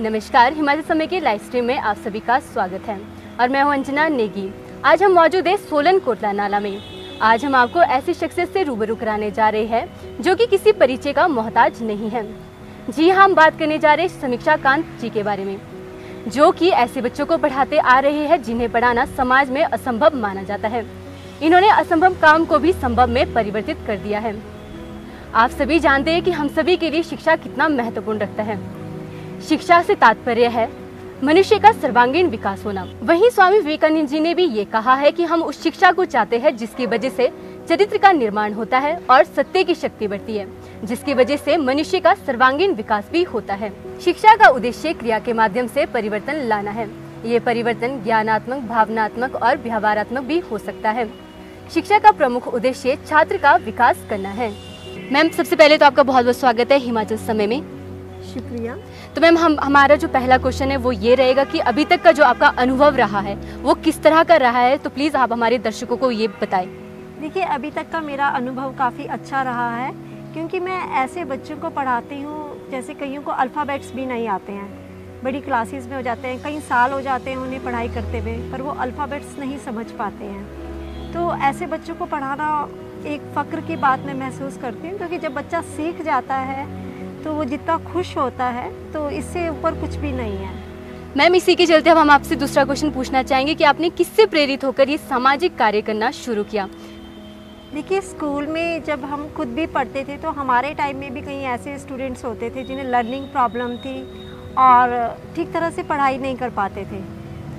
नमस्कार, हिमाचल समय के लाइव स्ट्रीम में आप सभी का स्वागत है और मैं हूं अंजना नेगी। आज हम मौजूद हैं सोलन कोटला नाला में। आज हम आपको ऐसी शख्सियत से रूबरू कराने जा रहे हैं जो कि किसी परिचय का मोहताज नहीं है। जी हाँ, हम बात करने जा रहे हैं समीक्षा कांत जी के बारे में, जो कि ऐसे बच्चों को पढ़ाते आ रहे हैं जिन्हें पढ़ाना समाज में असंभव माना जाता है। इन्होंने असंभव काम को भी संभव में परिवर्तित कर दिया है। आप सभी जानते हैं कि हम सभी के लिए शिक्षा कितना महत्वपूर्ण रखता है। शिक्षा से तात्पर्य है मनुष्य का सर्वांगीण विकास होना। वहीं स्वामी विवेकानंद जी ने भी ये कहा है कि हम उस शिक्षा को चाहते हैं जिसकी वजह से चरित्र का निर्माण होता है और सत्य की शक्ति बढ़ती है, जिसकी वजह से मनुष्य का सर्वांगीण विकास भी होता है। शिक्षा का उद्देश्य क्रिया के माध्यम से परिवर्तन लाना है। ये परिवर्तन ज्ञानात्मक, भावनात्मक और व्यवहारात्मक भी हो सकता है। शिक्षा का प्रमुख उद्देश्य छात्र का विकास करना है। मैम, सबसे पहले तो आपका बहुत बहुत स्वागत है हिमाचल समय में। शुक्रिया। तो मैम, हमारा जो पहला क्वेश्चन है वो ये रहेगा कि अभी तक का जो आपका अनुभव रहा है वो किस तरह का रहा है, तो प्लीज़ आप हमारे दर्शकों को ये बताएं। देखिए, अभी तक का मेरा अनुभव काफ़ी अच्छा रहा है, क्योंकि मैं ऐसे बच्चों को पढ़ाती हूँ जैसे कईयों को अल्फ़ाबेट्स भी नहीं आते हैं, बड़ी क्लासेस में हो जाते हैं, कई साल हो जाते हैं उन्हें पढ़ाई करते हुए, पर वो अल्फ़ाबेट्स नहीं समझ पाते हैं। तो ऐसे बच्चों को पढ़ाना एक फ़क्र की बात मैं महसूस करती हूँ, क्योंकि जब बच्चा सीख जाता है तो वो जितना खुश होता है तो इससे ऊपर कुछ भी नहीं है। मैम, इसी के चलते अब हम आपसे दूसरा क्वेश्चन पूछना चाहेंगे कि आपने किससे प्रेरित होकर ये सामाजिक कार्य करना शुरू किया? देखिए, स्कूल में जब हम खुद भी पढ़ते थे तो हमारे टाइम में भी कई ऐसे स्टूडेंट्स होते थे जिन्हें लर्निंग प्रॉब्लम थी और ठीक तरह से पढ़ाई नहीं कर पाते थे।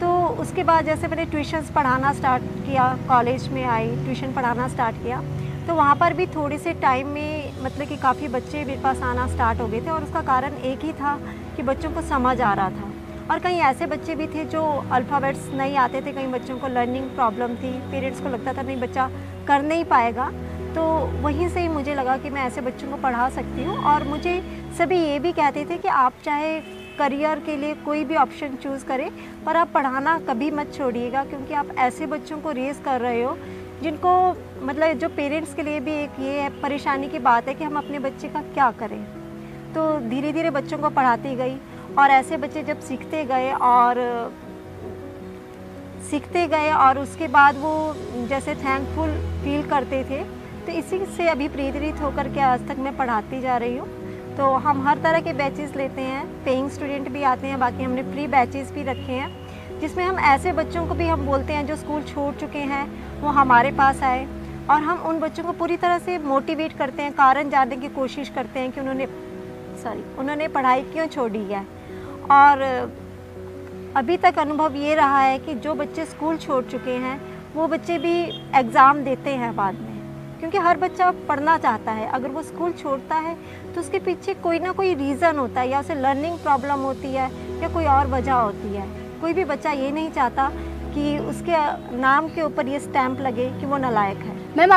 तो उसके बाद जैसे मैंने ट्यूशन्स पढ़ाना स्टार्ट किया, कॉलेज में आई, ट्यूशन पढ़ाना स्टार्ट किया, तो वहाँ पर भी थोड़े से टाइम में मतलब कि काफ़ी बच्चे मेरे पास आना स्टार्ट हो गए थे, और उसका कारण एक ही था कि बच्चों को समझ आ रहा था। और कई ऐसे बच्चे भी थे जो अल्फ़ाबेट्स नहीं आते थे, कई बच्चों को लर्निंग प्रॉब्लम थी, पेरेंट्स को लगता था नहीं बच्चा कर नहीं पाएगा। तो वहीं से ही मुझे लगा कि मैं ऐसे बच्चों को पढ़ा सकती हूँ। और मुझे सभी ये भी कहते थे कि आप चाहे करियर के लिए कोई भी ऑप्शन चूज़ करें, पर आप पढ़ाना कभी मत छोड़िएगा, क्योंकि आप ऐसे बच्चों को रेज़ कर रहे हो जिनको मतलब जो पेरेंट्स के लिए भी एक ये परेशानी की बात है कि हम अपने बच्चे का क्या करें। तो धीरे धीरे बच्चों को पढ़ाती गई, और ऐसे बच्चे जब सीखते गए और उसके बाद वो जैसे थैंकफुल फील करते थे, तो इसी से अभी प्रेरित होकर के आज तक मैं पढ़ाती जा रही हूँ। तो हम हर तरह के बैचेस लेते हैं, पेइंग स्टूडेंट भी आते हैं, बाकी हमने प्री बैचेस भी रखे हैं, जिसमें हम ऐसे बच्चों को भी हम बोलते हैं जो स्कूल छोड़ चुके हैं वो हमारे पास आए, और हम उन बच्चों को पूरी तरह से मोटिवेट करते हैं, कारण जानने की कोशिश करते हैं कि उन्होंने पढ़ाई क्यों छोड़ी है। और अभी तक अनुभव ये रहा है कि जो बच्चे स्कूल छोड़ चुके हैं वो बच्चे भी एग्ज़ाम देते हैं बाद में, क्योंकि हर बच्चा पढ़ना चाहता है। अगर वो स्कूल छोड़ता है तो उसके पीछे कोई ना कोई रीज़न होता है, या उसे लर्निंग प्रॉब्लम होती है या कोई और वजह होती है। कोई भी बच्चा ये नहीं चाहता कि उसके नाम के ऊपर ये स्टैंप लगे कि वो नालायक है। मैम,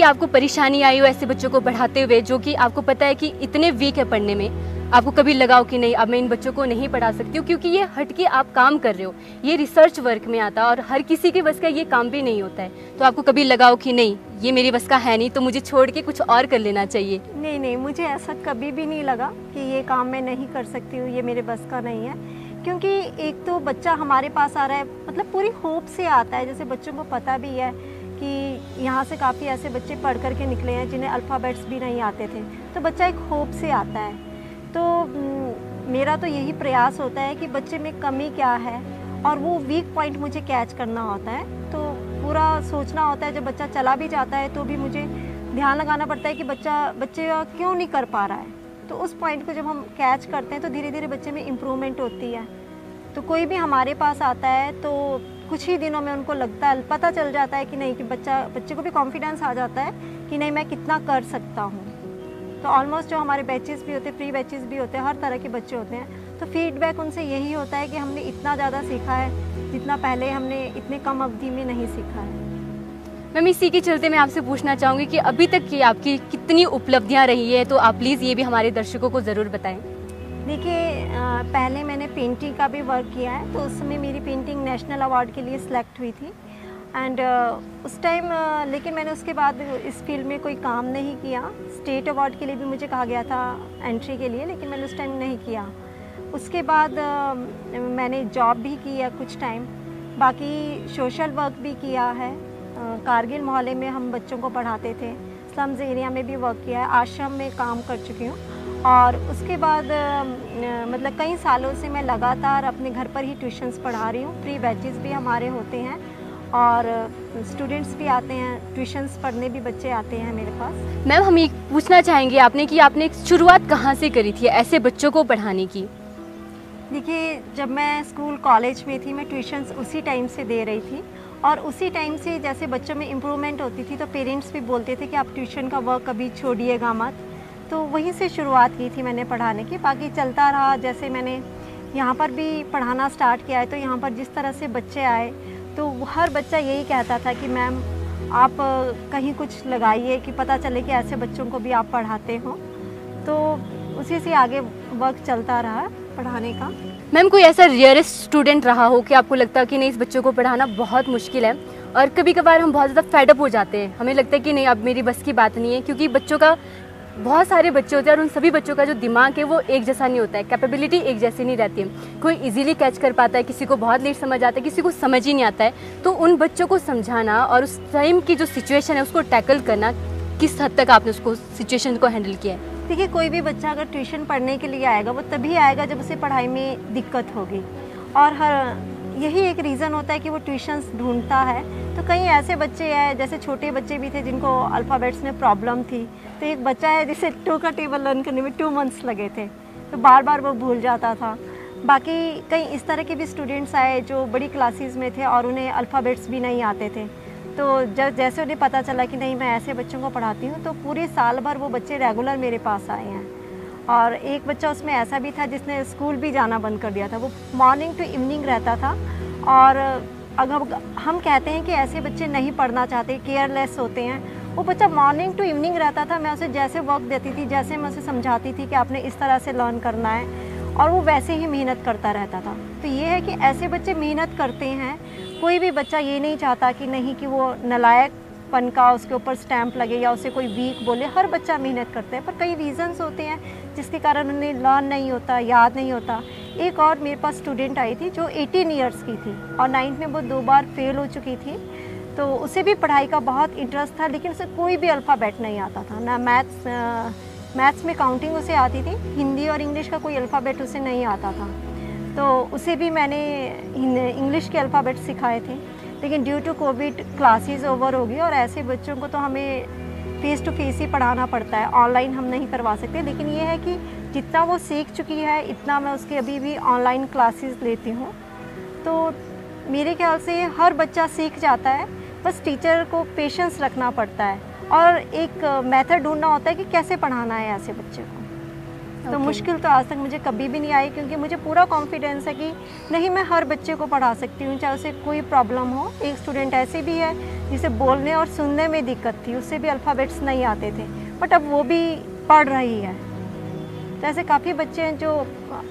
आपको परेशानी आई हो ऐसे बच्चों को पढ़ाते हुए जो कि आपको पता है कि इतने वीक है पढ़ने में, आपको कभी लगाओ कि नहीं अब मैं इन बच्चों को नहीं पढ़ा सकती हूँ, क्योंकि ये हटके आप काम कर रहे हो, ये रिसर्च वर्क में आता है और हर किसी के बस का ये काम भी नहीं होता है, तो आपको कभी लगाओ कि नहीं ये मेरी बस का है नहीं, तो मुझे छोड़ के कुछ और कर लेना चाहिए? नहीं, मुझे ऐसा कभी भी नहीं लगा कि ये काम मैं नहीं कर सकती हूँ, ये मेरे बस का नहीं है। क्योंकि एक तो बच्चा हमारे पास आ रहा है, मतलब पूरी होप से आता है। जैसे बच्चों को पता भी है कि यहाँ से काफ़ी ऐसे बच्चे पढ़ कर के निकले हैं जिन्हें अल्फ़ाबेट्स भी नहीं आते थे, तो बच्चा एक होप से आता है। तो मेरा तो यही प्रयास होता है कि बच्चे में कमी क्या है और वो वीक पॉइंट मुझे कैच करना होता है। तो पूरा सोचना होता है, जब बच्चा चला भी जाता है तो भी मुझे ध्यान लगाना पड़ता है कि बच्चे क्यों नहीं कर पा रहा है। तो उस पॉइंट को जब हम कैच करते हैं तो धीरे धीरे बच्चे में इम्प्रूवमेंट होती है। तो कोई भी हमारे पास आता है तो कुछ ही दिनों में उनको लगता है, पता चल जाता है कि नहीं, कि बच्चे को भी कॉन्फिडेंस आ जाता है कि नहीं मैं कितना कर सकता हूँ। तो ऑलमोस्ट जो हमारे बैचेस भी होते हैं, प्री बैचेस भी होते हैं, हर तरह के बच्चे होते हैं, तो फीडबैक उनसे यही होता है कि हमने इतना ज़्यादा सीखा है जितना पहले हमने इतने कम अवधि में नहीं सीखा है। मैम, इसी के चलते मैं आपसे पूछना चाहूँगी कि अभी तक की आपकी कितनी उपलब्धियाँ रही है, तो आप प्लीज़ ये भी हमारे दर्शकों को ज़रूर बताएं। देखिए, पहले मैंने पेंटिंग का भी वर्क किया है, तो उस समय मेरी पेंटिंग नेशनल अवार्ड के लिए सिलेक्ट हुई थी। एंड उस टाइम लेकिन मैंने उसके बाद इस फील्ड में कोई काम नहीं किया। स्टेट अवार्ड के लिए भी मुझे कहा गया था एंट्री के लिए, लेकिन मैंने उस टाइम नहीं किया। उसके बाद मैंने जॉब भी की है कुछ टाइम, बाकी सोशल वर्क भी किया है। कारगिल मोहल्ले में हम बच्चों को पढ़ाते थे, स्लम्स एरिया में भी वर्क किया है, आश्रम में काम कर चुकी हूँ। और उसके बाद मतलब कई सालों से मैं लगातार अपने घर पर ही ट्यूशन्स पढ़ा रही हूँ। फ्री बैचेस भी हमारे होते हैं और स्टूडेंट्स भी आते हैं, ट्यूशन्स पढ़ने भी बच्चे आते हैं मेरे पास। मैम, हम ये पूछना चाहेंगे आपने कि आपने शुरुआत कहाँ से करी थी ऐसे बच्चों को पढ़ाने की? देखिए, जब मैं स्कूल कॉलेज में थी मैं ट्यूशन्स उसी टाइम से दे रही थी और उसी टाइम से जैसे बच्चों में इम्प्रूवमेंट होती थी तो पेरेंट्स भी बोलते थे कि आप ट्यूशन का वर्क कभी छोड़िएगा मत। तो वहीं से शुरुआत की थी मैंने पढ़ाने की, बाकी चलता रहा। जैसे मैंने यहाँ पर भी पढ़ाना स्टार्ट किया है तो यहाँ पर जिस तरह से बच्चे आए तो हर बच्चा यही कहता था कि मैम आप कहीं कुछ लगाइए कि पता चले कि ऐसे बच्चों को भी आप पढ़ाते हो। तो उसी से आगे वर्क चलता रहा पढ़ाने का। मैम, कोई ऐसा रेयरेस्ट स्टूडेंट रहा हो कि आपको लगता है कि नहीं इस बच्चों को पढ़ाना बहुत मुश्किल है, और कभी कभार हम बहुत ज़्यादा फेडअप हो जाते हैं, हमें लगता है कि नहीं अब मेरी बस की बात नहीं है, क्योंकि बच्चों का बहुत सारे बच्चे होते हैं और उन सभी बच्चों का जो दिमाग है वो एक जैसा नहीं होता है, कैपेबिलिटी एक जैसी नहीं रहती है। कोई इजीली कैच कर पाता है, किसी को बहुत लेट समझ आता है, किसी को समझ ही नहीं आता है। तो उन बच्चों को समझाना और उस टाइम की जो सिचुएशन है उसको टैकल करना, किस हद तक आपने उसको सिचुएशन को हैंडल किया है? देखिए, कोई भी बच्चा अगर ट्यूशन पढ़ने के लिए आएगा वो तभी आएगा जब उसे पढ़ाई में दिक्कत होगी, और यही एक रीज़न होता है कि वो ट्यूशन्स ढूंढता है। तो कई ऐसे बच्चे हैं, जैसे छोटे बच्चे भी थे जिनको अल्फ़ाबेट्स में प्रॉब्लम थी। तो एक बच्चा है जिसे 2 का टेबल लर्न करने में 2 मंथ्स लगे थे, तो बार बार वो भूल जाता था। बाकी कई इस तरह के भी स्टूडेंट्स आए जो बड़ी क्लासेस में थे और उन्हें अल्फ़ाबेट्स भी नहीं आते थे। तो जैसे उन्हें पता चला कि नहीं मैं ऐसे बच्चों को पढ़ाती हूँ, तो पूरे साल भर वो बच्चे रेगुलर मेरे पास आए हैं। और एक बच्चा उसमें ऐसा भी था जिसने स्कूल भी जाना बंद कर दिया था, वो मॉर्निंग टू इवनिंग रहता था। और अगर हम कहते हैं कि ऐसे बच्चे नहीं पढ़ना चाहते, केयरलेस होते हैं, वो बच्चा मॉर्निंग टू इवनिंग रहता था। मैं उसे जैसे वर्क देती थी, जैसे मैं उसे समझाती थी कि आपने इस तरह से लर्न करना है, और वो वैसे ही मेहनत करता रहता था। तो ये है कि ऐसे बच्चे मेहनत करते हैं। कोई भी बच्चा ये नहीं चाहता कि नहीं कि वो नालायकपन का उसके ऊपर स्टैंप लगे या उसे कोई वीक बोले। हर बच्चा मेहनत करता है, पर कई रीज़न्स होते हैं जिसके कारण उन्हें लर्न नहीं होता, याद नहीं होता। एक और मेरे पास स्टूडेंट आई थी जो 18 ईयर्स की थी और 9th में वो 2 बार फेल हो चुकी थी। तो उसे भी पढ़ाई का बहुत इंटरेस्ट था, लेकिन उसे कोई भी अल्फ़ाबेट नहीं आता था, ना मैथ्स में काउंटिंग उसे आती थी, हिंदी और इंग्लिश का कोई अल्फ़ाबेट उसे नहीं आता था। तो उसे भी मैंने इंग्लिश के अल्फ़ाबेट सिखाए थे, लेकिन due to covid classes over हो गई और ऐसे बच्चों को तो हमें फ़ेस टू फेस ही पढ़ाना पड़ता है, ऑनलाइन हम नहीं करवा सकते। लेकिन ये है कि जितना वो सीख चुकी है इतना मैं उसके अभी भी ऑनलाइन क्लासेस लेती हूँ। तो मेरे ख्याल से हर बच्चा सीख जाता है, बस टीचर को पेशेंस रखना पड़ता है और एक मेथड ढूंढना होता है कि कैसे पढ़ाना है ऐसे बच्चे को। तो मुश्किल तो आज तक मुझे कभी भी नहीं आई, क्योंकि मुझे पूरा कॉन्फिडेंस है कि नहीं मैं हर बच्चे को पढ़ा सकती हूँ, चाहे उसे कोई प्रॉब्लम हो। एक स्टूडेंट ऐसे भी है जिसे बोलने और सुनने में दिक्कत थी, उससे भी अल्फ़ाबेट्स नहीं आते थे, बट अब वो भी पढ़ रही है। तो ऐसे काफ़ी बच्चे हैं जो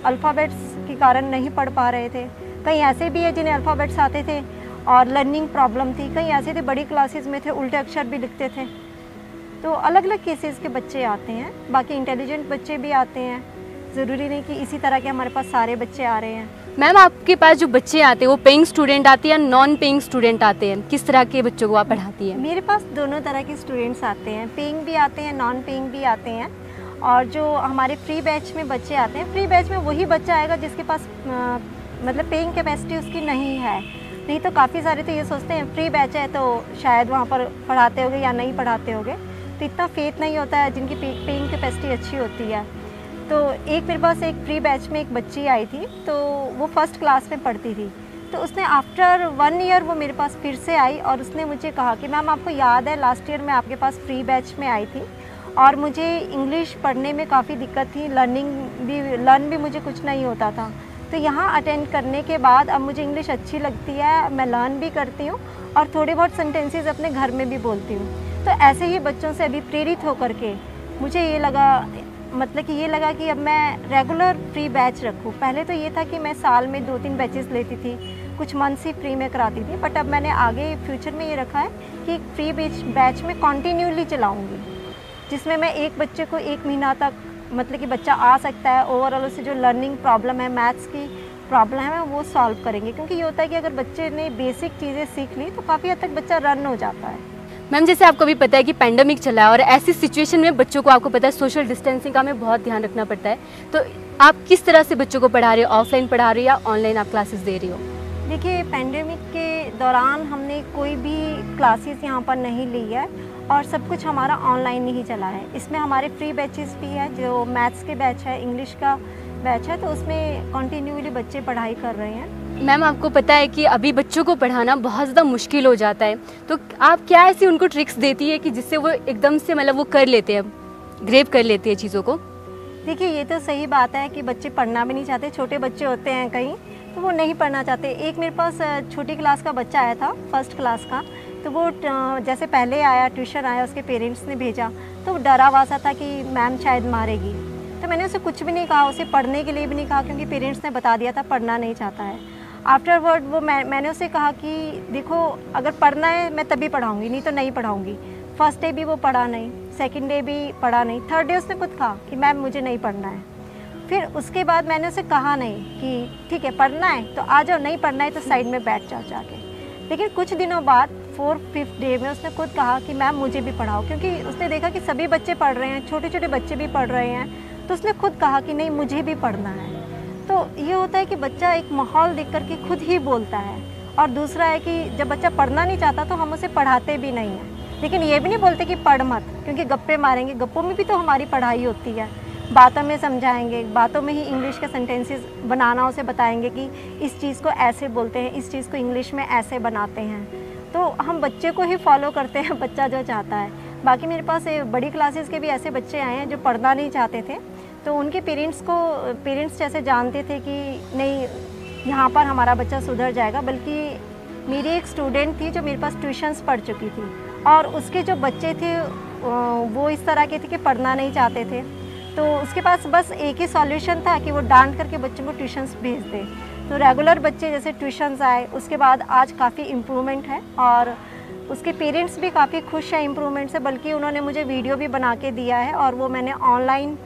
अल्फ़ाबेट्स के कारण नहीं पढ़ पा रहे थे। कई ऐसे भी है जिन्हें अल्फ़ाबेट्स आते थे और लर्निंग प्रॉब्लम थी। कई ऐसे थे बड़ी क्लासेस में थे, उल्टे अक्षर भी लिखते थे। तो अलग अलग केसेस के बच्चे आते हैं, बाकी इंटेलिजेंट बच्चे भी आते हैं। ज़रूरी नहीं कि इसी तरह के हमारे पास सारे बच्चे आ रहे हैं। मैम, आपके पास जो बच्चे आते हैं वो पेइंग स्टूडेंट आते हैं या नॉन पेइंग स्टूडेंट आते हैं? किस तरह के बच्चों को आप पढ़ाती हैं? मेरे पास दोनों तरह के स्टूडेंट्स आते हैं, पेइंग भी आते हैं, नॉन पेइंग भी आते हैं। और जो हमारे फ्री बैच में बच्चे आते हैं, फ्री बैच में वही बच्चा आएगा जिसके पास मतलब पेइंग कैपेसिटी उसकी नहीं है। नहीं तो काफ़ी सारे तो ये सोचते हैं फ्री बैच है तो शायद वहाँ पर पढ़ाते होंगे या नहीं पढ़ाते होंगे, तो इतना फेथ नहीं होता है जिनकी पेइंग कैपेसिटी अच्छी होती है। तो एक मेरे पास एक फ्री बैच में एक बच्ची आई थी, तो वो फर्स्ट क्लास में पढ़ती थी। तो उसने आफ्टर 1 ईयर वो मेरे पास फिर से आई और उसने मुझे कहा कि मैम आपको याद है लास्ट ईयर मैं आपके पास फ्री बैच में आई थी और मुझे इंग्लिश पढ़ने में काफ़ी दिक्कत थी, लर्न भी मुझे कुछ नहीं होता था। तो यहाँ अटेंड करने के बाद अब मुझे इंग्लिश अच्छी लगती है, मैं लर्न भी करती हूँ और थोड़े बहुत सेंटेंसेस अपने घर में भी बोलती हूँ। तो ऐसे ही बच्चों से अभी प्रेरित होकर के मुझे ये लगा कि अब मैं रेगुलर फ्री बैच रखूँ। पहले तो ये था कि मैं साल में 2-3 बैचेस लेती थी, कुछ मंथ्स ही फ्री में कराती थी, बट अब मैंने आगे फ्यूचर में ये रखा है कि फ्री बैच में कंटिन्यूली चलाऊँगी, जिसमें मैं एक बच्चे को 1 महीना तक मतलब कि बच्चा आ सकता है, ओवरऑल उसे जो लर्निंग प्रॉब्लम है, मैथ्स की प्रॉब्लम है, वो सॉल्व करेंगे। क्योंकि ये होता है कि अगर बच्चे ने बेसिक चीज़ें सीख ली तो काफ़ी हद तक बच्चा रन हो जाता है। मैम, जैसे आपको भी पता है कि पैंडेमिक चला है और ऐसी सिचुएशन में बच्चों को, आपको पता है, सोशल डिस्टेंसिंग का हमें बहुत ध्यान रखना पड़ता है। तो आप किस तरह से बच्चों को पढ़ा रहे हो? ऑफलाइन पढ़ा रहे हो या ऑनलाइन आप क्लासेस दे रही हो? देखिए, पैंडेमिक के दौरान हमने कोई भी क्लासेस यहाँ पर नहीं ली है और सब कुछ हमारा ऑनलाइन ही चला है। इसमें हमारे फ्री बैचेस भी है, जो मैथ्स के बैच है, इंग्लिश का बैच है, तो उसमें कंटिन्यूअली बच्चे पढ़ाई कर रहे हैं। मैम, आपको पता है कि अभी बच्चों को पढ़ाना बहुत ज़्यादा मुश्किल हो जाता है, तो आप क्या ऐसी उनको ट्रिक्स देती है कि जिससे वो एकदम से मतलब वो कर लेते हैं, ग्रेप कर लेते हैं चीज़ों को? देखिए, ये तो सही बात है कि बच्चे पढ़ना भी नहीं चाहते। छोटे बच्चे होते हैं कहीं, तो वो नहीं पढ़ना चाहते। एक मेरे पास छोटी क्लास का बच्चा आया था, फर्स्ट क्लास का, तो वो जैसे पहले आया, ट्यूशन आया, उसके पेरेंट्स ने भेजा, तो डरा हुआ सा था कि मैम शायद मारेगी। तो मैंने उसे कुछ भी नहीं कहा, उसे पढ़ने के लिए भी नहीं कहा, क्योंकि पेरेंट्स ने बता दिया था पढ़ना नहीं चाहता है। आफ्टरवर्ड वो मैंने उसे कहा कि देखो, अगर पढ़ना है मैं तभी पढ़ाऊँगी, नहीं तो नहीं पढ़ाऊँगी। फर्स्ट डे भी वो पढ़ा नहीं, सेकंड डे भी पढ़ा नहीं, थर्ड डे उसने खुद कहा कि मैम मुझे नहीं पढ़ना है। फिर उसके बाद मैंने उसे कहा नहीं कि ठीक है पढ़ना है तो आ जाओ, नहीं पढ़ना है तो साइड में बैठ जाओ जाके। लेकिन कुछ दिनों बाद 4th-5th डे में उसने खुद कहा कि मैम मुझे भी पढ़ाओ, क्योंकि उसने देखा कि सभी बच्चे पढ़ रहे हैं, छोटे छोटे बच्चे भी पढ़ रहे हैं, तो उसने खुद कहा कि नहीं मुझे भी पढ़ना है। तो ये होता है कि बच्चा एक माहौल देख कर के खुद ही बोलता है। और दूसरा है कि जब बच्चा पढ़ना नहीं चाहता तो हम उसे पढ़ाते भी नहीं हैं, लेकिन ये भी नहीं बोलते कि पढ़ मत, क्योंकि गप्पे मारेंगे, गप्पों में भी तो हमारी पढ़ाई होती है। बातों में समझाएंगे, बातों में ही इंग्लिश के सेंटेंसेस बनाना उसे बताएंगे कि इस चीज़ को ऐसे बोलते हैं, इस चीज़ को इंग्लिश में ऐसे बनाते हैं। तो हम बच्चे को ही फॉलो करते हैं, बच्चा जो चाहता है। बाकी मेरे पास बड़ी क्लासेस के भी ऐसे बच्चे आए हैं जो पढ़ना नहीं चाहते थे, तो उनके पेरेंट्स जैसे जानते थे कि नहीं यहाँ पर हमारा बच्चा सुधर जाएगा। बल्कि मेरी एक स्टूडेंट थी जो मेरे पास ट्यूशन्स पढ़ चुकी थी, और उसके जो बच्चे थे वो इस तरह के थे कि पढ़ना नहीं चाहते थे, तो उसके पास बस एक ही सॉल्यूशन था कि वो डांट करके बच्चों को ट्यूशन्स भेज दे। तो रेगुलर बच्चे जैसे ट्यूशन्स आए, उसके बाद आज काफ़ी इम्प्रूवमेंट है और उसके पेरेंट्स भी काफ़ी खुश हैं इम्प्रूवमेंट से। बल्कि उन्होंने मुझे वीडियो भी बना के दिया है और वो मैंने ऑनलाइन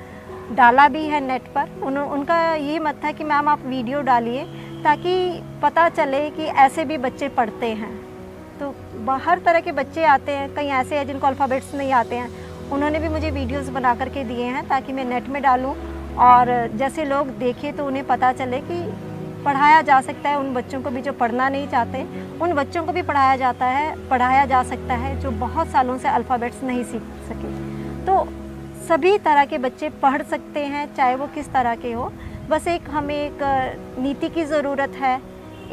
डाला भी है नेट पर। उनका यही मत था कि मैम आप वीडियो डालिए ताकि पता चले कि ऐसे भी बच्चे पढ़ते हैं। तो हर तरह के बच्चे आते हैं, कई ऐसे हैं जिनको अल्फ़ाबेट्स नहीं आते हैं, उन्होंने भी मुझे वीडियोस बना करके दिए हैं ताकि मैं नेट में डालूं और जैसे लोग देखें तो उन्हें पता चले कि पढ़ाया जा सकता है। उन बच्चों को भी जो पढ़ना नहीं चाहते, उन बच्चों को भी पढ़ाया जा सकता है जो बहुत सालों से अल्फ़ाबेट्स नहीं सीख सके। तो सभी तरह के बच्चे पढ़ सकते हैं, चाहे वो किस तरह के हो। बस हमें एक नीति की ज़रूरत है,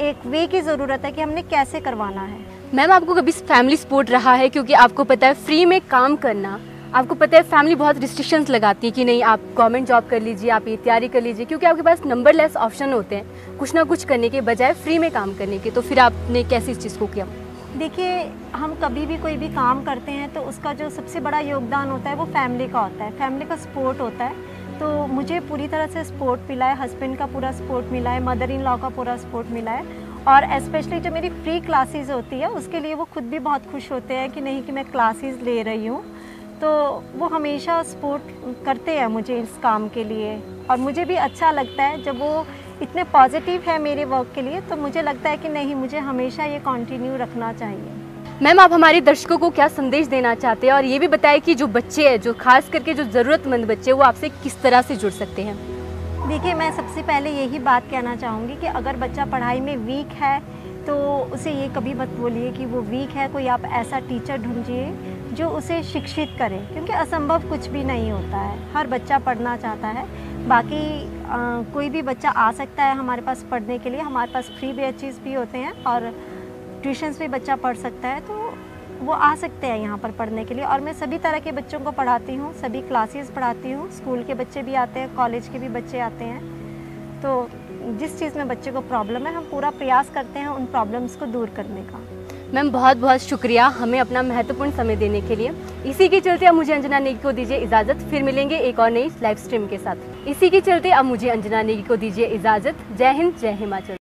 एक वे की ज़रूरत है कि हमने कैसे करवाना है। मैम, आपको कभी फैमिली सपोर्ट रहा है? क्योंकि आपको पता है फ्री में काम करना, आपको पता है फैमिली बहुत रिस्ट्रिक्शंस लगाती है कि नहीं आप गवर्नमेंट जॉब कर लीजिए, आप ये तैयारी कर लीजिए, क्योंकि आपके पास नंबरलेस ऑप्शन होते हैं कुछ ना कुछ करने के बजाय फ्री में काम करने के। तो फिर आपने कैसे इस चीज़ को किया? देखिए, हम कभी भी कोई भी काम करते हैं तो उसका जो सबसे बड़ा योगदान होता है वो फैमिली का होता है, फैमिली का सपोर्ट होता है। तो मुझे पूरी तरह से सपोर्ट मिला है, हस्बैंड का पूरा सपोर्ट मिला है, मदर इन लॉ का पूरा सपोर्ट मिला है। और स्पेशली जो मेरी फ्री क्लासेस होती है उसके लिए वो खुद भी बहुत खुश होते हैं कि नहीं कि मैं क्लासेस ले रही हूँ। तो वो हमेशा सपोर्ट करते हैं मुझे इस काम के लिए, और मुझे भी अच्छा लगता है जब वो इतने पॉजिटिव है मेरे वर्क के लिए। तो मुझे लगता है कि नहीं, मुझे हमेशा ये कंटिन्यू रखना चाहिए। मैम, आप हमारे दर्शकों को क्या संदेश देना चाहते हैं, और ये भी बताएं कि जो बच्चे हैं, जो खास करके जो ज़रूरतमंद बच्चे, वो आपसे किस तरह से जुड़ सकते हैं? देखिए, मैं सबसे पहले यही बात कहना चाहूँगी कि अगर बच्चा पढ़ाई में वीक है तो उसे ये कभी मत बोलिए कि वो वीक है। कोई आप ऐसा टीचर ढूंढिए जो उसे शिक्षित करे, क्योंकि असंभव कुछ भी नहीं होता है, हर बच्चा पढ़ना चाहता है। बाकी कोई भी बच्चा आ सकता है हमारे पास पढ़ने के लिए, हमारे पास फ्री बैचेस भी होते हैं और ट्यूशन्स भी बच्चा पढ़ सकता है, तो वो आ सकते हैं यहाँ पर पढ़ने के लिए। और मैं सभी तरह के बच्चों को पढ़ाती हूँ, सभी क्लासेस पढ़ाती हूँ, स्कूल के बच्चे भी आते हैं, कॉलेज के भी बच्चे आते हैं। तो जिस चीज़ में बच्चे को प्रॉब्लम है, हम पूरा प्रयास करते हैं उन प्रॉब्लम्स को दूर करने का। मैम, बहुत बहुत शुक्रिया हमें अपना महत्वपूर्ण समय देने के लिए। इसी के चलते अब मुझे अंजना नेगी को दीजिए इजाज़त, फिर मिलेंगे एक और नई लाइव स्ट्रीम के साथ। इसी के चलते अब मुझे अंजना नेगी को दीजिए इजाज़त। जय हिंद, जय हिमाचल।